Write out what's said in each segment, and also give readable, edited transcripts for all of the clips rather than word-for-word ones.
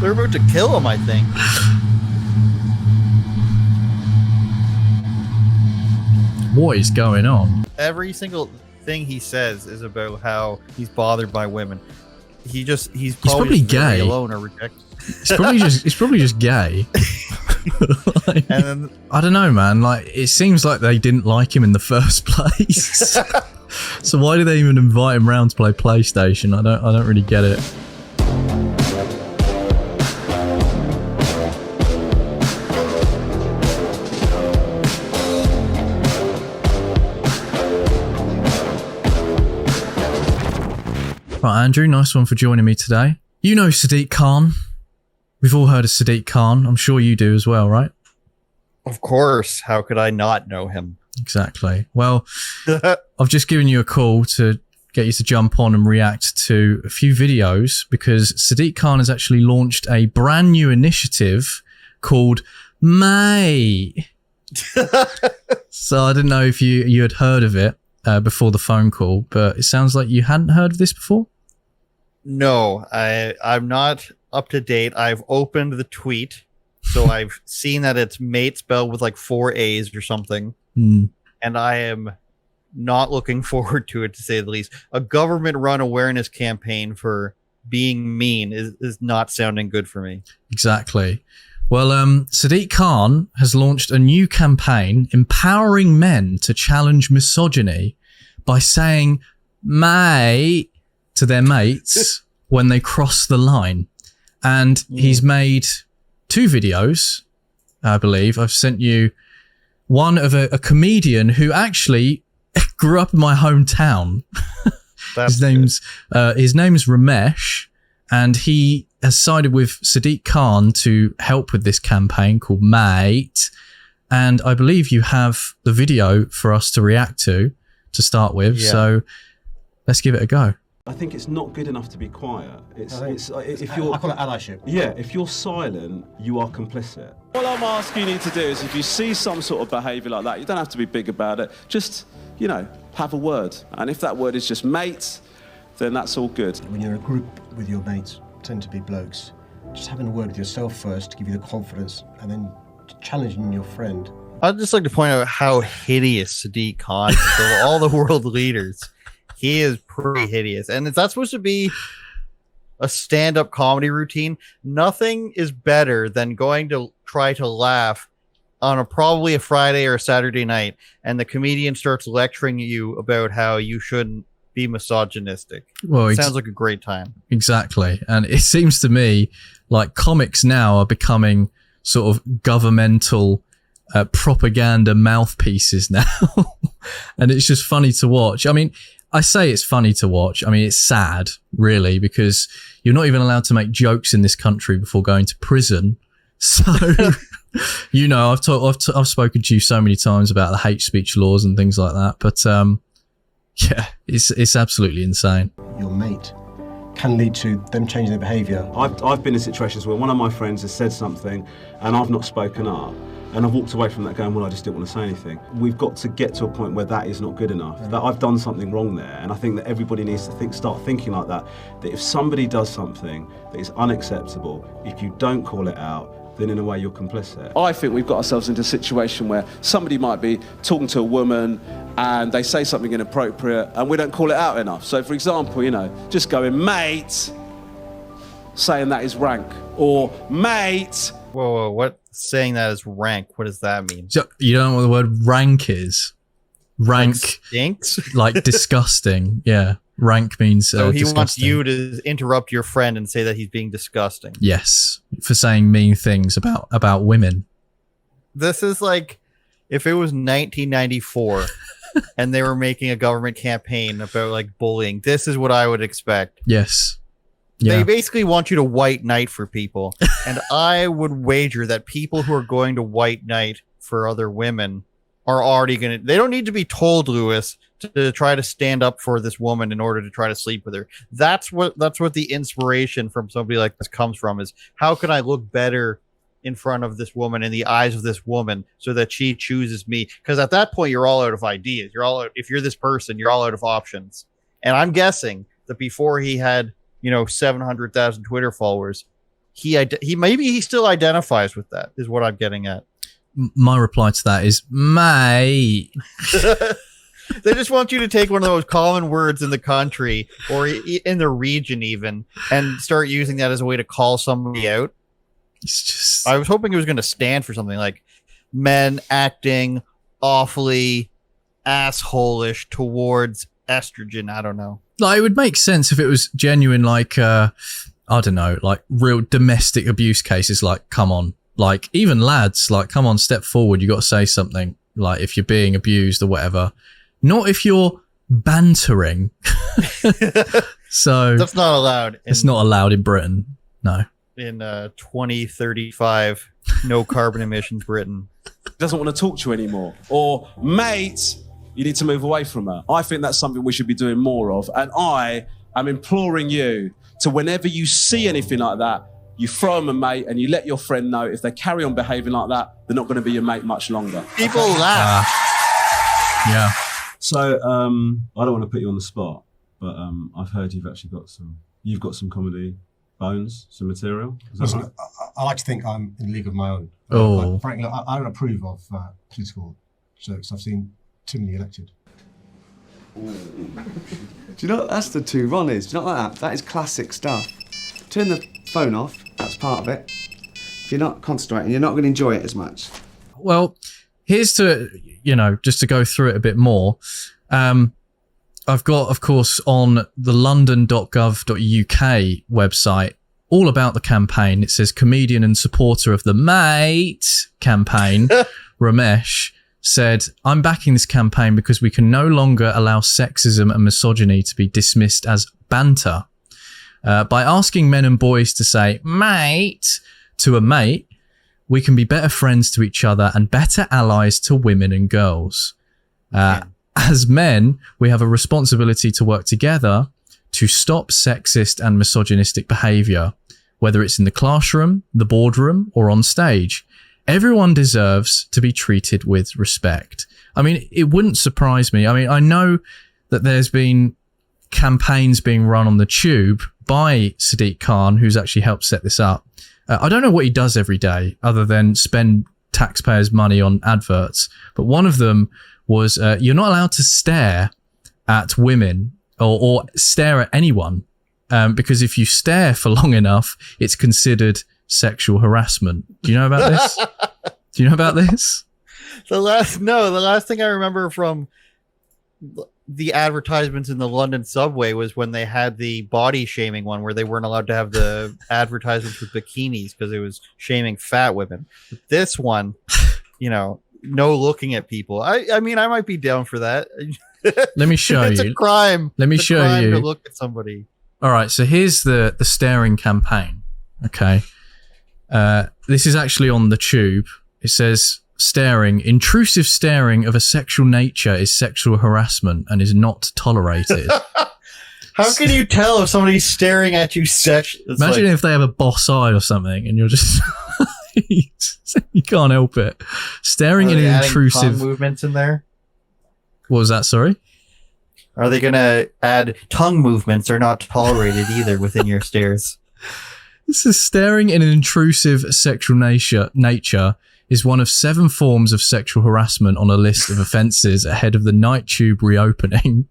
They're about to kill him, I think. What is going on? Every single thing he says is about how he's bothered by women. He's probably gay alone or rejected. He's probably just gay. Like, And then, I don't know, man. Like, it seems like they didn't like him in the first place. So why did they even invite him round to play PlayStation? I don't really get it. Right, Andrew, nice one for joining me today. You know Sadiq Khan. We've all heard of Sadiq Khan. I'm sure you do as well, right? of course, how could I not know him? Exactly. Well, I've just given you a call to get you to jump on and react to a few videos because Sadiq Khan has actually launched a brand new initiative called Maate. So I didn't know if you had heard of it before the phone call, but it sounds like you hadn't heard of this before. No, I'm not up to date. I've opened the tweet, so I've seen that it's mate spelled with like 4 A's or something. And I am not looking forward to it, to say the least. A government-run awareness campaign for being mean is not sounding good for me. Exactly. Well, Sadiq Khan has launched a new campaign empowering men to challenge misogyny by saying "mate" to their mates when they cross the line. And he's made 2 videos, I believe. I've sent you one of a comedian who actually grew up in my hometown. His name's Romesh, and he has sided with Sadiq Khan to help with this campaign called Maate. And I believe you have the video for us to react to start with. Yeah. So let's give it a go. I think it's not good enough to be quiet. If you're, I call it allyship. Yeah, if you're silent, you are complicit. All I'm asking you to do is, if you see some sort of behaviour like that, you don't have to be big about it. Just, have a word. And if that word is just mate, then that's all good. When you're in a group with your mates, tend to be blokes, just having a word with yourself first to give you the confidence, and then challenging your friend. I'd just like to point out how hideous Sadiq Khan is. Of all the world leaders, he is pretty hideous. And if that's supposed to be a stand-up comedy routine, nothing is better than going to try to laugh on probably a Friday or a Saturday night, and the comedian starts lecturing you about how you shouldn't be misogynistic. Well, it sounds like a great time. Exactly. And it seems to me like comics now are becoming sort of governmental propaganda mouthpieces now. And it's just funny to watch. I mean, I say it's funny to watch. I mean, it's sad, really, because you're not even allowed to make jokes in this country before going to prison. So, I've spoken to you so many times about the hate speech laws and things like that. But yeah, it's absolutely insane. Your mate can lead to them changing their behaviour. I've been in situations where one of my friends has said something and I've not spoken up. And I've walked away from that going, well, I just didn't want to say anything. We've got to get to a point where that is not good enough, that I've done something wrong there. And I think that everybody needs to start thinking like that if somebody does something that is unacceptable, if you don't call it out, then in a way you're complicit. I think we've got ourselves into a situation where somebody might be talking to a woman and they say something inappropriate and we don't call it out enough. So for example, just going, mate, saying that is rank, or mate. Whoa, what? Saying that is rank, what does that mean? So you don't know what the word rank is? Rank, like stinks? Like disgusting. Yeah, rank means so he disgusting. Wants you to interrupt your friend and say that he's being disgusting. Yes, for saying mean things about women. This is like if it was 1994 and they were making a government campaign about like bullying. This is what I would expect. Yes. Yeah. They basically want you to white knight for people. And I would wager that people who are going to white knight for other women are already going to... They don't need to be told, Lewis, to try to stand up for this woman in order to try to sleep with her. That's what the inspiration from somebody like this comes from, is how can I look better in front of this woman, in the eyes of this woman, so that she chooses me? Because at that point, you're all out of ideas. If you're this person, you're all out of options. And I'm guessing that before he had 700,000 Twitter followers. He still identifies with that, is what I'm getting at. My reply to that is, mate. They just want you to take one of those common words in the country or in the region even and start using that as a way to call somebody out. It's just... I was hoping it was going to stand for something like men acting awfully asshole-ish towards estrogen. I don't know. Like, it would make sense if it was genuine, like, I don't know, like real domestic abuse cases. Like, come on. Like, even lads, like, come on, step forward. You got to say something. Like, if you're being abused or whatever. Not if you're bantering. So that's not allowed. It's not allowed in Britain. No. In 2035, no carbon emissions Britain. Doesn't want to talk to you anymore. Or, mate, you need to move away from her. I think that's something we should be doing more of. And I am imploring you to, whenever you see anything like that, you throw them a mate and you let your friend know if they carry on behaving like that, they're not going to be your mate much longer. People laugh. Yeah. So, I don't want to put you on the spot, but I've heard you've got some comedy bones, some material. Is that Listen, right? I like to think I'm in a league of my own. Oh. But frankly, I don't approve of political jokes. I've seen too many elected. Do you know what that's the two Ronnies? Do you know what that is classic stuff. Turn the phone off, that's part of it. If you're not concentrating, you're not going to enjoy it as much. Well, here's to, just to go through it a bit more. I've got, of course, on the london.gov.uk website, all about the campaign. It says comedian and supporter of the Mate campaign, Romesh, said, I'm backing this campaign because we can no longer allow sexism and misogyny to be dismissed as banter. By asking men and boys to say mate to a mate, we can be better friends to each other and better allies to women and girls. As men, we have a responsibility to work together to stop sexist and misogynistic behaviour, whether it's in the classroom, the boardroom, or on stage. Everyone deserves to be treated with respect. I mean, it wouldn't surprise me. I mean, I know that there's been campaigns being run on the tube by Sadiq Khan, who's actually helped set this up. I don't know what he does every day other than spend taxpayers' money on adverts, but one of them was you're not allowed to stare at women or stare at anyone because if you stare for long enough, it's considered sexual harassment. Do you know about this? Do you know about this? The last thing I remember from the advertisements in the London subway was when they had the body shaming one where they weren't allowed to have the advertisements with bikinis because it was shaming fat women. This one, no looking at people. I mean, I might be down for that. Let me show you. It's a crime. Let me show you. To look at somebody. All right. So here's the staring campaign. Okay. This is actually on the tube. It says intrusive staring of a sexual nature is sexual harassment and is not tolerated. How can you tell if somebody's staring at you Imagine if they have a boss eye or something and you're just you can't help it. Staring in an intrusive tongue movements in there. What was that? Sorry? Are they going to add tongue movements are not tolerated either within your stares? This is staring in an intrusive sexual nature is one of 7 forms of sexual harassment on a list of offences ahead of the night tube reopening.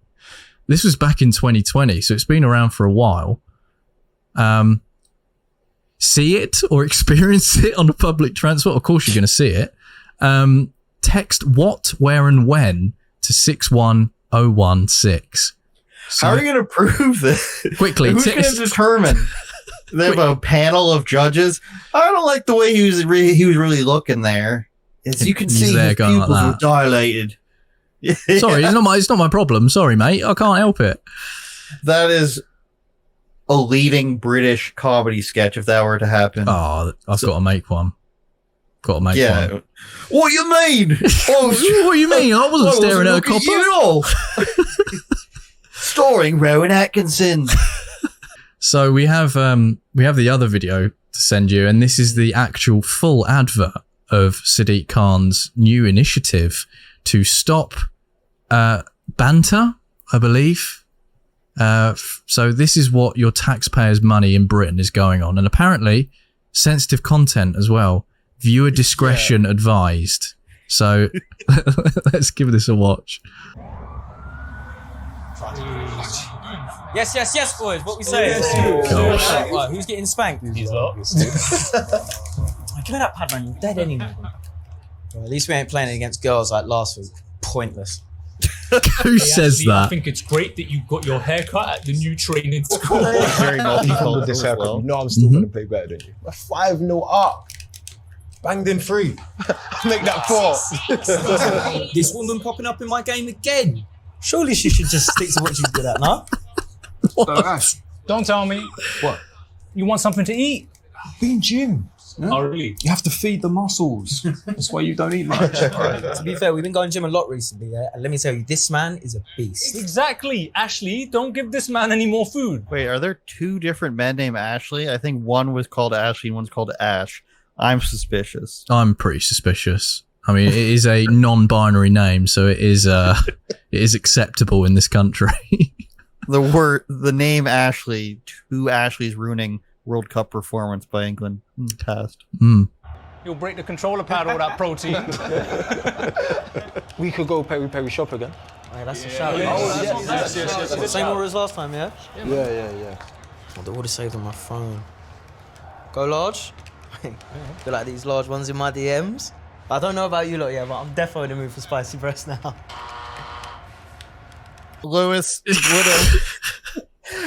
This was back in 2020, so it's been around for a while. See it or experience it on the public transport? Of course you're going to see it. Text what, where and when to 61016. So, how are you going to prove this? Quickly. Who's going to determine? They have a panel of judges. I don't like the way he was really looking there. As you can see, his pupils were dilated. Sorry, it's not my problem. Sorry, mate. I can't help it. That is a leading British comedy sketch if that were to happen. Oh, I've got to make one. Got to make one. What you mean? What do you mean? I wasn't staring at a copper. Starring Rowan Atkinson. So we have the other video to send you, and this is the actual full advert of Sadiq Khan's new initiative to stop banter, I believe. So this is what your taxpayers' money in Britain is going on. And apparently, sensitive content as well. Viewer discretion advised. So let's give this a watch. Yes, boys. What we saying? Gosh. Right, who's getting spanked? These lot. Give me that pad, man. You're dead anyway. Well, at least we ain't playing against girls like last week. Pointless. Who says I that? think it's great that you got your haircut at the new training school. Very multicultural With this as haircut, well. you know I'm still going to play better than you. We're 5-0 up. Banged in 3. Make that 4. This woman popping up in my game again. Surely she should just stick to what she's good at, no? Don't tell me. What? You want something to eat? Be in gym. Oh, really? You have to feed the muscles. That's why you don't eat much. To be fair, we've been going gym a lot recently, yeah? And let me tell you, this man is a beast. Exactly. Ashley, don't give this man any more food. Wait, are there 2 different men named Ashley? I think one was called Ashley and one's called Ash. I'm suspicious. I'm pretty suspicious. I mean, it is a non-binary name, so it is acceptable in this country. The name Ashley, 2 Ashleys ruining World Cup performance by England in the past. You'll break the controller pad all that protein. We could go peri shop again. Hey, that's a shout. Yes. Same order as last time, yeah? Yeah. Oh, the order saved on my phone. Go large? Feel like these large ones in my DMs? I don't know about you lot yet, but I'm definitely in the mood for spicy breast now. Lewis,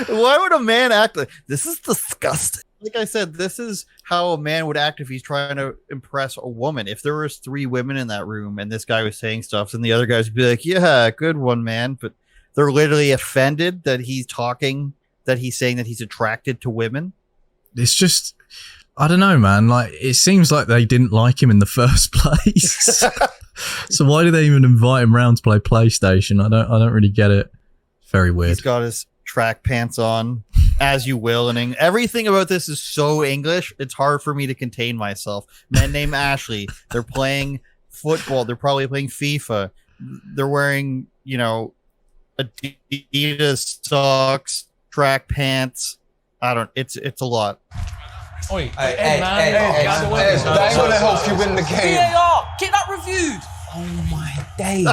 why would a man act like this? Is disgusting. Like I said, this is how a man would act if he's trying to impress a woman. If there was 3 women in that room and this guy was saying stuff, then the other guys would be like, "Yeah, good one, man." But they're literally offended that he's saying that he's attracted to women. It's just, I don't know, man. Like, it seems like they didn't like him in the first place. So why did they even invite him round to play PlayStation? I don't really get it. Very weird. He's got his track pants on, as you will, and everything about this is so English. It's hard for me to contain myself. Men named Ashley. They're playing football. They're probably playing FIFA. They're wearing, Adidas socks, track pants. It's a lot. Oi, Hey, That ain't gonna help you win the game. VAR! Get that reviewed! Oh my days.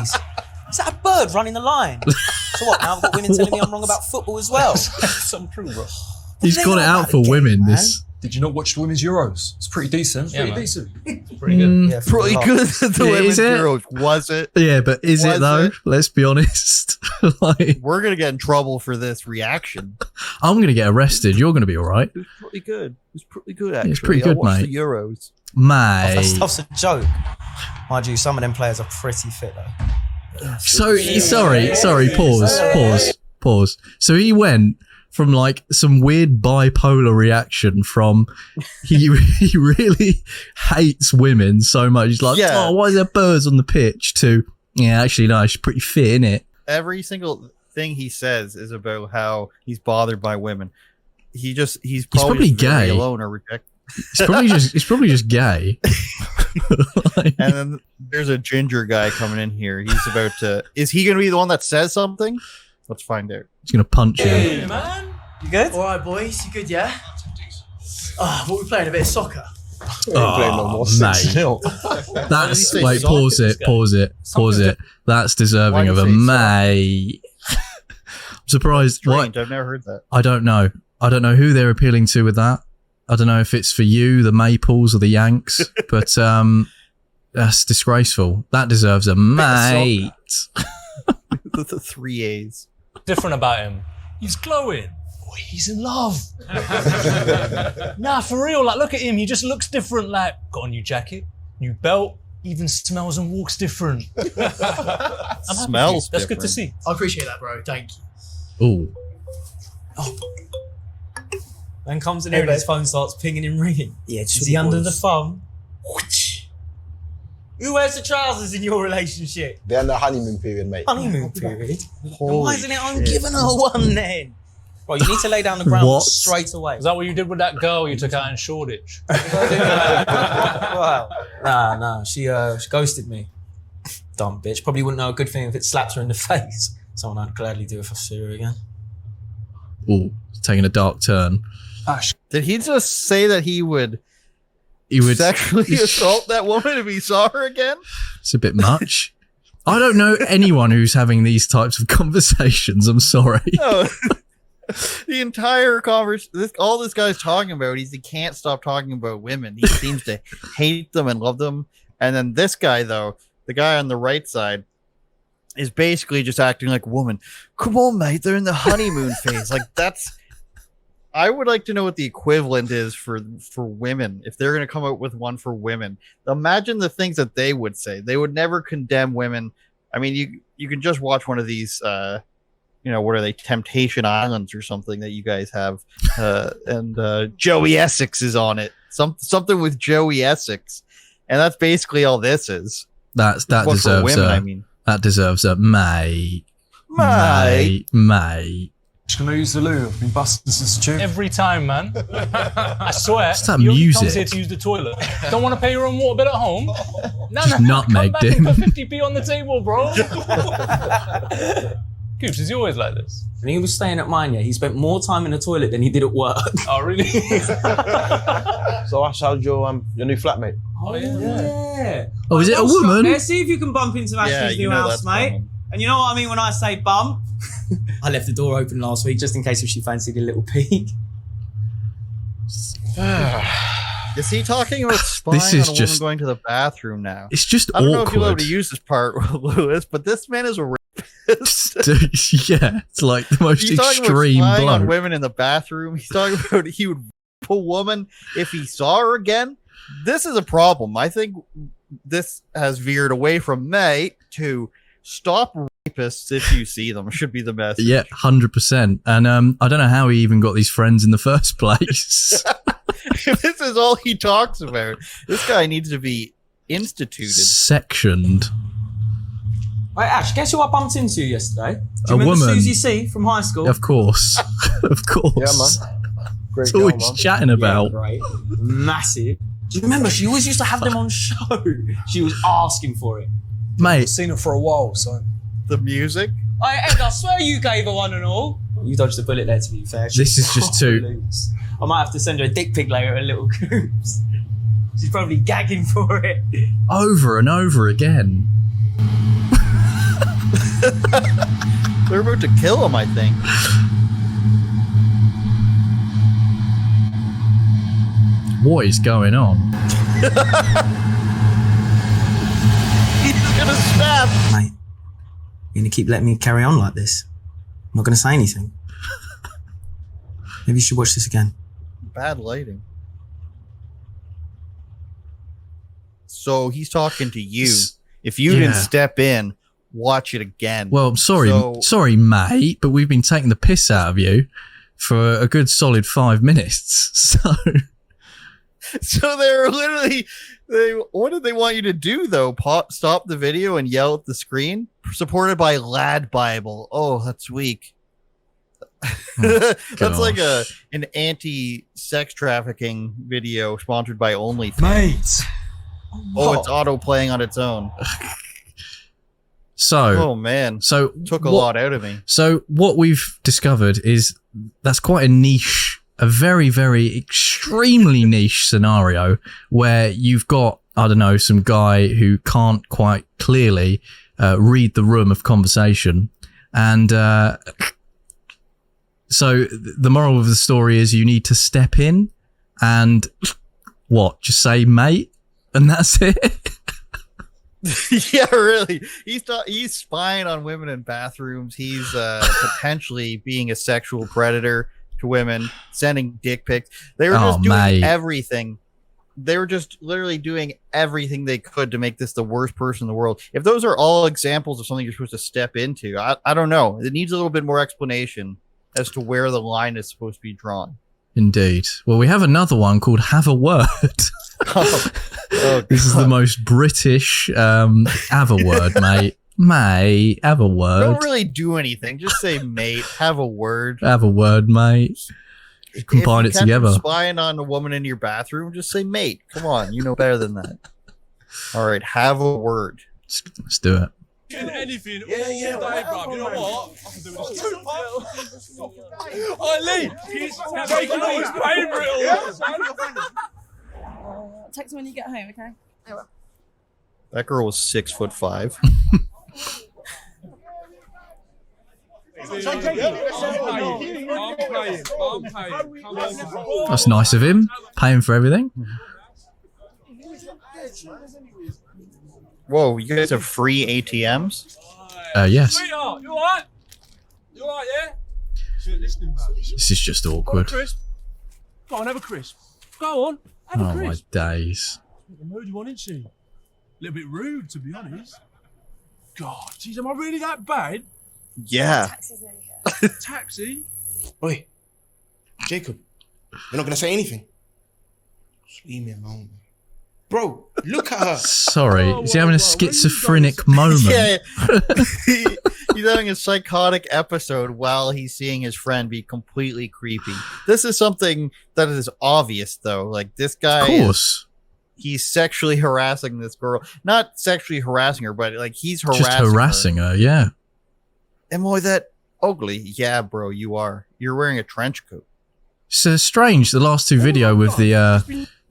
Is that a bird running the line? So what, now I've got women telling me I'm wrong about football as well? Something true, bro. He's What do they got it know out about for the women. game, man? This Did you not watch the Women's Euros? It's pretty decent. Yeah, man. decent. Pretty good. Yeah, Pretty good at the Yeah, women's is it? Euros, was it? yeah, but is Was it though? it? Let's be honest. Like, We're gonna get in trouble for this reaction. I'm gonna get arrested. You're gonna be all right, It was pretty good. It was pretty good, actually. it's pretty I good, watched mate. The Euros. mate. That stuff's a joke. Mind you, some of them players are pretty fit though. So sorry. Pause. So he went from like some weird bipolar reaction from he really hates women so much. He's like, Yeah. oh, why is there birds on the pitch? To yeah, actually no, she's pretty fit, innit? Every single thing he says is about how he's bothered by women. He's probably just very gay. alone or rejected. He's probably just gay. Like, And then there's a ginger guy coming in here. He's about to. Is he going to be the one that says something? Let's find out. he's gonna punch him. Hey, man. You good? All right, boys, you good, yeah? Oh, what we playing? A bit of soccer. Oh, mate. That's say wait. soccer? Pause it. That's deserving Why of did a he say mate. I'm surprised. Why? Strange. I've never heard that. I don't know. I don't know who they're appealing to with that. I don't know if it's for you, the Maples, or the Yanks, but that's disgraceful. That deserves a mate. The 3 A's. Different about him. He's glowing. Oh, he's in love. Nah, for real. Like, look at him. He just looks different. Like, got a new jacket, new belt, even smells and walks different. I'm happy for you. Smells That's good to different. see. I appreciate that, bro. Thank you. Ooh. Then comes in here and his phone starts pinging and ringing. Yeah, Is he under the thumb? Who wears the trousers in your relationship? They're in the honeymoon period, mate. Honeymoon period? Holy Why isn't it I'm shit. giving her one then? Bro, you need to lay down the ground What? straight away. Is that what you did with that girl you took out in Shoreditch? Wow. Nah. She ghosted me. Dumb bitch. Probably wouldn't know a good thing if it slapped her in the face. Someone I'd gladly do if I see her again. Oh, it's taking a dark turn. Ash, Did he just say that he would sexually assault that woman if he saw her again? It's a bit much. I don't know anyone who's having these types of conversations. I'm sorry. No. The entire conversation, all this guy's talking about, he can't stop talking about women. He seems to hate them and love them. And then this guy, though, the guy on the right side, is basically just acting like a woman. Come on, mate, they're in the honeymoon phase. Like, that's... I would like to know what the equivalent is for women, if they're going to come out with one for women. Imagine the things that they would say. They would never condemn women. I mean, you can just watch one of these... what are they? Temptation Islands or something that you guys have, and Joey Essex is on it. Something with Joey Essex, and that's basically all this is. That deserves women, that deserves a mate. Can I use the loo? I've been busting since June. Every time, man. I swear. What's that he music? comes here to use the toilet. Don't want to pay your own water bill at home? No, Just nutmeg, come back and put 50p on the table, bro. Coops, is he always like this? When he was staying at mine, he spent more time in the toilet than he did at work. Oh, really? So Ash, how's your new flatmate? Oh, yeah. Oh, is it a woman? Let's see if you can bump into Ashley's new house, mate. Common. And you know what I mean when I say bump? I left the door open last week just in case if she fancied a little peek. Is he talking about spying This is on a just- woman going to the bathroom now? It's just I don't know if you'll be able awkward. to use this part, Lewis, but this man is a rapist. Yeah, it's like the most He's talking about extreme spying on blow. women in the bathroom. He's talking about he would rape a woman if he saw her again. This is a problem. I think this has veered away from May to stop rapists if you see them. Should be the message. Yeah, 100%. And I don't know how he even got these friends in the first place. This is all he talks about. This guy needs to be instituted. Sectioned. Wait, Ash, guess who I bumped into yesterday? Do A you remember woman. Susie C from high school? Of course. Of course. Yeah, man. Great That's girl, all man. he's chatting about. Yeah, right. Massive. Do you remember? She always used to have them on show. She was asking for it. Mate, I've seen it for a while, so. The music. Hey, Ed, I swear you gave her one and all. You dodged a bullet there, to be fair. This is just too- loose. I might have to send her a dick pic later, a little Coops. She's probably gagging for it. over and over again. They're about to kill him, I think. What is going on? He's gonna snap. Mate, you're gonna keep letting me carry on like this? I'm not gonna say anything. Maybe you should watch this again. Bad lighting. So he's talking to you. If you didn't Yeah. step in, watch it again. Well, I'm sorry, So- sorry, mate, but we've been taking the piss out of you for a good solid 5 minutes. So So they're literally, what did they want you to do though? Stop the video and yell at the screen? Supported by Lad Bible. Oh, that's weak. That's like an anti-sex trafficking video sponsored by OnlyFans. Mate. Oh, it's auto playing on its own. So, Oh man, so took a what- lot out of me. So what we've discovered is that's quite a niche, a very, very extremely niche scenario where you've got, I don't know, some guy who can't quite clearly read the room of conversation. And so the moral of the story is you need to step in and what? Just say, mate, and that's it. Yeah, really. He's spying on women in bathrooms. He's potentially being a sexual predator to women, sending dick pics. They were just doing mate. everything. They were just literally doing everything they could to make this the worst person in the world. If those are all examples of something you're supposed to step into, I don't know. It needs a little bit more explanation as to where the line is supposed to be drawn. Indeed. Well, we have another one called Have a Word. Oh, This is the most British have a word, mate. Mate, have a word. don't really do anything. Just say, mate, have a word. Have a word, mate. Combine If it you catch together. them spying on a woman in your bathroom, just say, mate. Come on, you know better than that. All right, have a word. Let's do it. Anything all day, bruv. You know what? I can do this too. Oi, Lee! Take his favourite. Text me when you get home, okay? I will. That girl was 6'5". That's nice of him, paying for everything. Whoa, you guys have free ATMs? Yes. Sweetheart, you alright? You alright, yeah? This is just awkward. Go on, have a crisp. Go on, have a Oh my crisp. days. The mood you want, isn't she? A little bit rude, to be honest. God, geez, am I really that bad? Yeah. Taxi? Oi, Jacob, you're not gonna say anything. Just leave me alone. Bro, look at her. Sorry, is he having a schizophrenic moment? Yeah. He's having a psychotic episode while he's seeing his friend be completely creepy. This is something that is obvious, though. Like, this guy, Of course. He's sexually harassing this girl. Not sexually harassing her, but like he's Just harassing harassing her, yeah. Am I that ugly? Yeah, bro, you are. You're wearing a trench coat. So strange, the last two video with the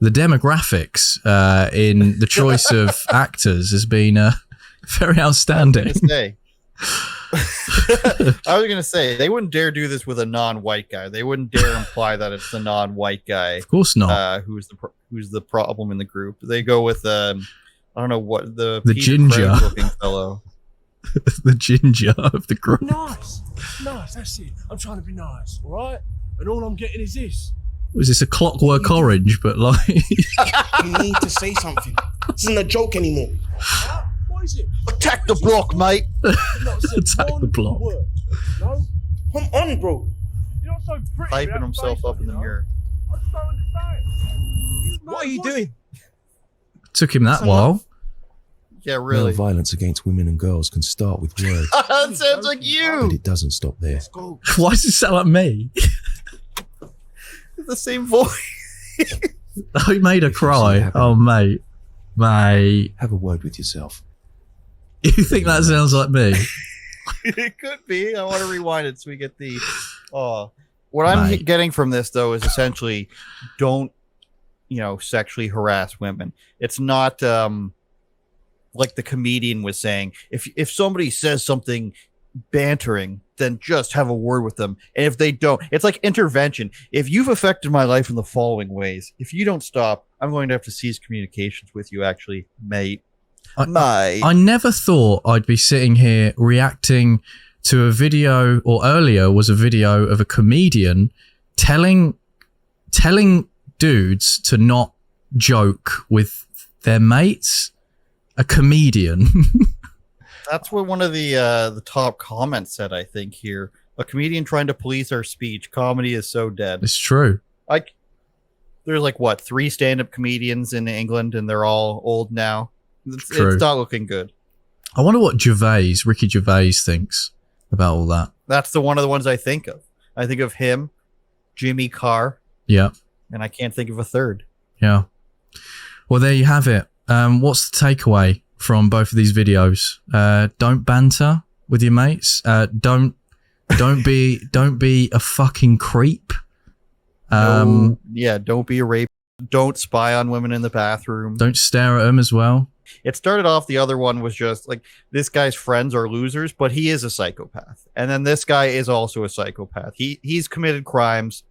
demographics in the choice of actors has been very outstanding. I was gonna say they wouldn't dare do this with a non-white guy. They wouldn't dare imply that it's the non-white guy. Of course not. Who's the problem in the group? They go with I don't know what the Peter ginger looking fellow. The ginger of the group. Nice, that's it. I'm trying to be nice, all right? And all I'm getting is this. Was this a Clockwork Orange? But like, You need to say something. This isn't a joke anymore. What is it? Attack the block, mate. Attack the block. No? Come on, bro. You're not so pretty. Hyping himself up in the mirror. I just don't understand. What are you doing? Took him that while. Yeah, really. Male violence against women and girls can start with words, That sounds like you. but it doesn't stop there. Why does it sound like me? The same voice. Oh, he made her cry. Oh, mate. Mate. Have a word with yourself. You think that sounds like me? It could be. I want to rewind it so we get the. What I'm getting from this though is essentially, don't, sexually harass women. It's not like the comedian was saying. If somebody says something bantering, then just have a word with them. And if they don't, it's like intervention. If you've affected my life in the following ways, if you don't stop, I'm going to have to cease communications with you. Actually, mate. I never thought I'd be sitting here reacting to a video, or earlier was a video of a comedian telling dudes to not joke with their mates. A comedian. That's what one of the top comments said, I think, here. A comedian trying to police our speech. Comedy is so dead. It's true. There's like, what, 3 stand-up comedians in England, and they're all old now. It's not looking good. I wonder what Ricky Gervais thinks about all that. That's one of the ones I think of. I think of him, Jimmy Carr. Yeah. And I can't think of a third. Yeah. Well, there you have it. What's the takeaway from both of these videos? Don't banter with your mates. Don't be a fucking creep. Don't be a rape. Don't spy on women in the bathroom. Don't stare at them as well. It started off, the other one was just like, this guy's friends are losers, but he is a psychopath. And then this guy is also a psychopath. He's committed crimes.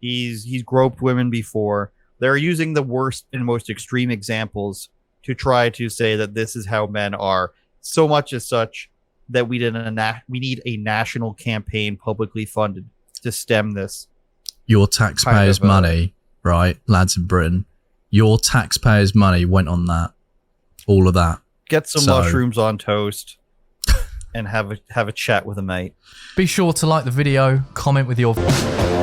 He's groped women before. They're using the worst and most extreme examples to try to say that this is how men are. So much as such that we need a national campaign publicly funded to stem this. Your taxpayers' money, right, lads in Britain, your taxpayers' money went on that. All of that. Get some mushrooms on toast and have a chat with a mate. Be sure to like the video, comment with your